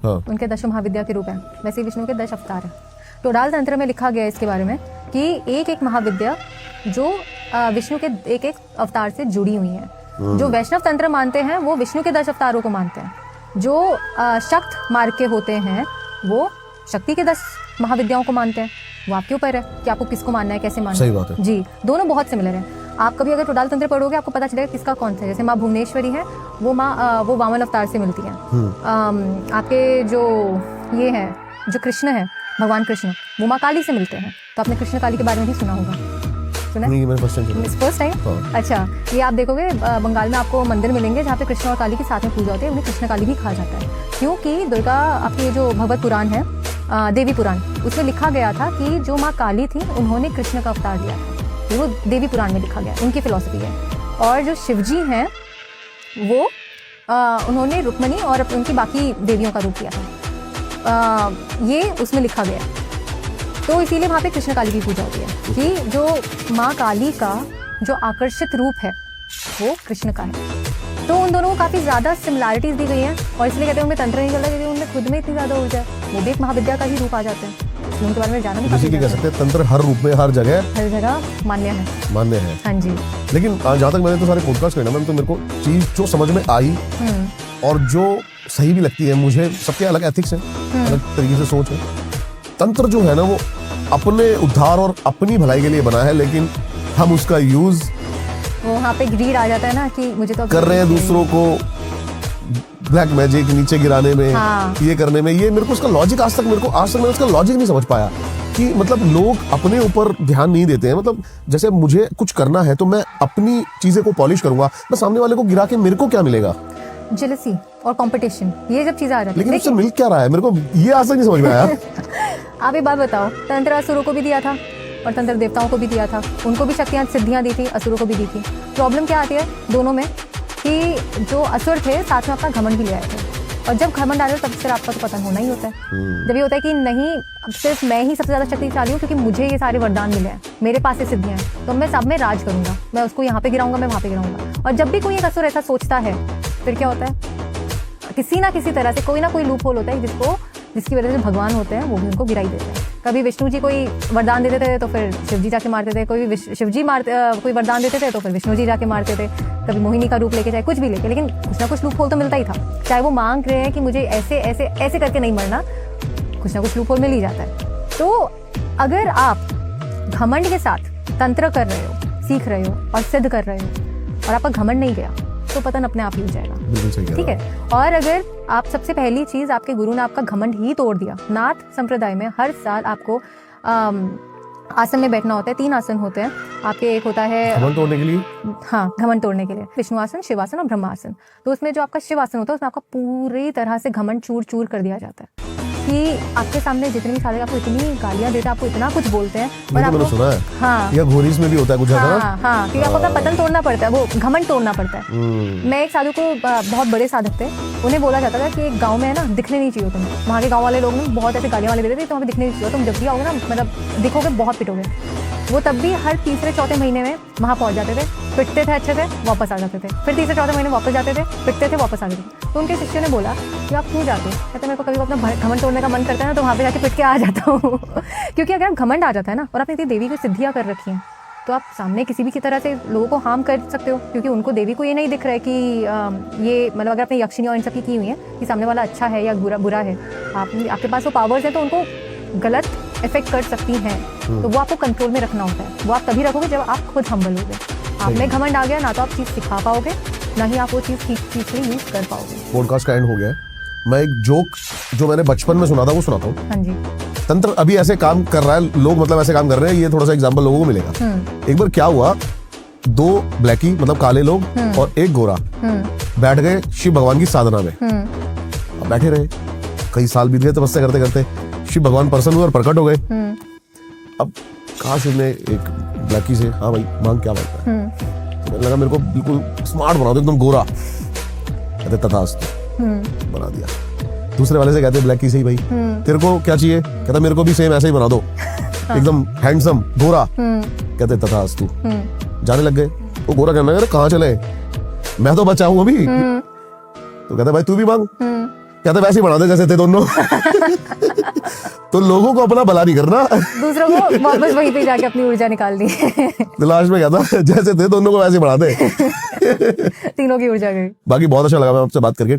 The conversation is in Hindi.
हाँ। उनके 10 महाविद्या के रूप हैं, वैसे विष्णु के 10 अवतार हैं। टोडाल तंत्र में लिखा गया है इसके बारे में कि एक एक महाविद्या जो विष्णु के एक एक अवतार से जुड़ी हुई है। जो वैष्णव तंत्र मानते हैं वो विष्णु के 10 अवतारों को मानते हैं। जो शक्त मार्ग के होते हैं वो शक्ति के 10 महाविद्याओं को मानते हैं। वो आपके ऊपर है कि आपको किसको मानना है, कैसे मानना है। सही बात है जी, दोनों बहुत सिमिलर हैं। आप कभी अगर टोडाल तंत्र पढ़ोगे आपको पता चलेगा किसका कौन सा है। जैसे माँ भुवनेश्वरी है वो वो वामन अवतार से मिलती है। आपके जो ये है जो कृष्ण है, भगवान कृष्ण, वो माँ काली से मिलते हैं। तो आपने कृष्ण काली के बारे में भी सुना होगा। सुना नहीं, मैंने फर्स्ट टाइम टाइम। अच्छा, ये आप देखोगे बंगाल में आपको मंदिर मिलेंगे जहाँ पे कृष्ण और काली की साथ में पूजा होती है। उन्हें कृष्ण काली भी कहा जाता है क्योंकि दुर्गा आपकी ये जो भगवत पुराण है, देवी पुराण, उसमें लिखा गया था कि जो माँ काली थी उन्होंने कृष्ण का अवतार लिया था। वो देवी पुराण में लिखा गया, उनकी फिलॉसफी है। और जो शिवजी हैं वो उन्होंने रुक्मणी और उनकी बाकी देवियों का रूप लिया था। ये उसमें लिखा गया। तो इसीलिए वहाँ पे कृष्ण काली की पूजा होती है कि जो माँ काली का जो आकर्षित रूप है वो कृष्ण का है। तो उन दोनों को काफ़ी ज़्यादा सिमिलैरिटीज दी गई हैं और इसलिए कहते हैं उनमें तंत्र नहीं चलता क्योंकि उनमें खुद में इतनी ज़्यादा ऊर्जा है। वो भी एक महाविद्या का ही रूप आ जाते हैं। उनके बारे में जाना भी जैसे कि कह सकते हैं तंत्र हर रूप में हर जगह मान्य है। हाँ जी। लेकिन जहाँ तक मैंने तो सारे पॉडकास्ट करना मैम, तो मेरे को चीज जो समझ में आई और जो सही भी लगती है, मुझे सबके अलग एथिक्स हैं, अलग तरीके से सोच है। तंत्र जो है ना वो अपने उद्धार और अपनी भलाई के लिए बना है, लेकिन हम उसका यूज वो वहाँ पे ग्रीड आ जाता है ना कि मुझे तो कर रहे हैं दूसरों को ब्लैक मैजिक नीचे गिराने में। हाँ। ये करने में, ये मेरे को उसका लॉजिक आज तक मैं उसका लॉजिक नहीं समझ पाया कि मतलब लोग अपने ऊपर ध्यान नहीं देते हैं। मतलब जैसे मुझे कुछ करना है तो मैं अपनी चीजें को पॉलिश करूंगा, मैं सामने वाले को गिरा के मेरे को क्या मिलेगा? जेलसी और कंपटीशन, ये जब चीजें आ जाती है। लेकिन उससे मिल क्या रहा है मेरे को ये आज तक नहीं समझ में आया। आप एक बात बताओ, तंत्र असुरों को भी दिया था और तंत्र देवताओं को भी दिया था। उनको भी शक्तियां सिद्धियां दी थी, असुरों को भी दी थी। प्रॉब्लम क्या आती है दोनों में कि जो असुर थे साथ में अपना घमंड भी ले आए थे, और जब घमंड आ जाए तब फिर आपका तो पतन होना ही होता है। जब ये होता है कि नहीं अब सिर्फ मैं ही सबसे ज़्यादा शक्तिशाली हूँ क्योंकि मुझे ये सारे वरदान मिले हैं, मेरे पास ये सिद्धियाँ हैं, तो मैं सब में राज करूँगा, मैं उसको यहाँ पे गिराऊंगा, मैं वहाँ पे गिराऊंगा। और जब भी कोई एक असुर ऐसा सोचता है फिर क्या होता है, किसी ना किसी तरह से कोई ना कोई लूप होल होता है जिसकी वजह से भगवान होते हैं वो भी उनको गिरा ही देते हैं। कभी विष्णु जी कोई वरदान देते थे तो फिर शिव जी जाके मारते थे, कोई वरदान देते थे तो फिर विष्णु जी जाके मारते थे। कभी मोहिनी का रूप लेके, चाहे कुछ भी लेके, लेकिन कुछ ना कुछ लूप होल तो मिलता ही था। चाहे वो मांग रहे हैं कि मुझे ऐसे ऐसे ऐसे करके नहीं मरना, कुछ ना कुछ लूप होल मिल ही जाता है। तो अगर आप घमंड के साथ तंत्र कर रहे हो, सीख रहे हो और सिद्ध कर रहे हो और आपका घमंड नहीं गया तो पतन अपने आप ही हो जाएगा। ठीक है। और अगर आप सबसे पहली चीज, आपके गुरु ने आपका घमंड ही तोड़ दिया। नाथ संप्रदाय में हर साल आपको आसन में बैठना होता है। 3 आसन होते हैं आपके। एक होता है घमंड तोड़ने के लिए, हाँ, घमंड तोड़ने के लिए विष्णु आसन, शिवासन और ब्रह्मासन। तो उसमें जो आपका शिवासन होता है उसमें आपका पूरी तरह से घमंड चूर चूर कर दिया जाता है कि आपके सामने जितने भी सारे आपको इतनी गालियां देते हैं, आपको इतना कुछ बोलते हैं। और आपको सुना है, हाँ, या घोरीस में भी होता है कुछ ऐसा। हाँ, क्योंकि आपको अपना पतन तोड़ना पड़ता है, वो घमंड तोड़ना पड़ता है। मैं एक साधु को, बहुत बड़े साधक थे, उन्हें बोला जाता था कि एक गाँव में है ना, दिखने नहीं चाहिए तुम्हें। वहाँ के गाँव वाले लोग बहुत ऐसे गालियां वाले देते थे, तो वहाँ पे दिखने नहीं चाहिए, तुम जब भी आओगे ना मतलब दिखोगे बहुत पिटोगे। वो तब भी हर 3-4 महीने में वहाँ पहुँच जाते थे, पिटते थे अच्छे से, वापस आ जाते थे, फिर 3-4 महीने वापस जाते थे, पिटते थे, वापस आ जाते थे। तो उनके शिष्य ने बोला कि आप क्यों जाते? कहते मेरे को कभी अपना घमंड तोड़ने का मन करता है ना, तो वहाँ पे जाके पिट के आ जाता हूँ। क्योंकि अगर आप घमंड आ जाता है ना और आपने इतनी देवी को सिद्धियाँ कर रखी हैं तो आप सामने किसी भी की तरह से लोगों को हार्म कर सकते हो, क्योंकि उनको देवी को ये नहीं दिख रहा है कि ये मतलब अगर आपने यक्षिणी और इन सब की हुई है कि सामने वाला अच्छा है या बुरा है। आपके पास वो पावर्स हैं तो उनको गलत इफेक्ट कर सकती हैं, तो वो आपको कंट्रोल में रखना होता है। वो आप तभी रखोगे जब आप खुद हम्बल होगे। आप में घमंड आ गया ना तो आप चीज़ सिखा पाओगे, ना ही आप वो चीज़ ठीक से यूज कर पाओगे। पॉडकास्ट का एंड हो गया है। मैं एक जोक जो मैंने बचपन में सुना था वो सुनाता हूँ। हाँ जी। तंत्र अभी ऐसे काम कर रहा है, लोग मतलब ऐसे काम कर रहे हैं, ये थोड़ा सा एग्जांपल लोगों को मिलेगा। एक बार क्या हुआ, 2 ब्लैकी मतलब काले लोग और एक गोरा बैठ गए शिव भगवान की साधना में। अब बैठे रहे, कई साल बीत गए तपस्या करते करते, शिव भगवान प्रसन्न हुए और प्रकट हो गए। अब कहा शिव ने एक ब्लैकी से, हाँ भाई मांग क्या मांगता है? तो लगा मेरे को बिल्कुल स्मार्ट बना दो, एकदम गोरा। कहते तथास्तु, बना दिया। दूसरे वाले से कहते ब्लैकी से ही, भाई तेरे को क्या चाहिए? कहता मेरे को भी सेम ऐसे ही बना दो, एकदम हैंडसम गोरा। कहते तथास्तु, जाने लग गए। वो गोरा कहना, अरे कहाँ चले, मैं तो बचा हूं अभी। तो कहता भाई तू भी मांग। कहते वैसे ही बना दे जैसे थे दोनों। तो लोगों को अपना भला नहीं करना, दूसरों को वापस वहीं पे जाके अपनी ऊर्जा निकाल दी। तो लास्ट में कहता जैसे थे दोनों को वैसे ही बढ़ा दे। तीनों की ऊर्जा गई। बाकी बहुत अच्छा लगा मैं आपसे बात करके।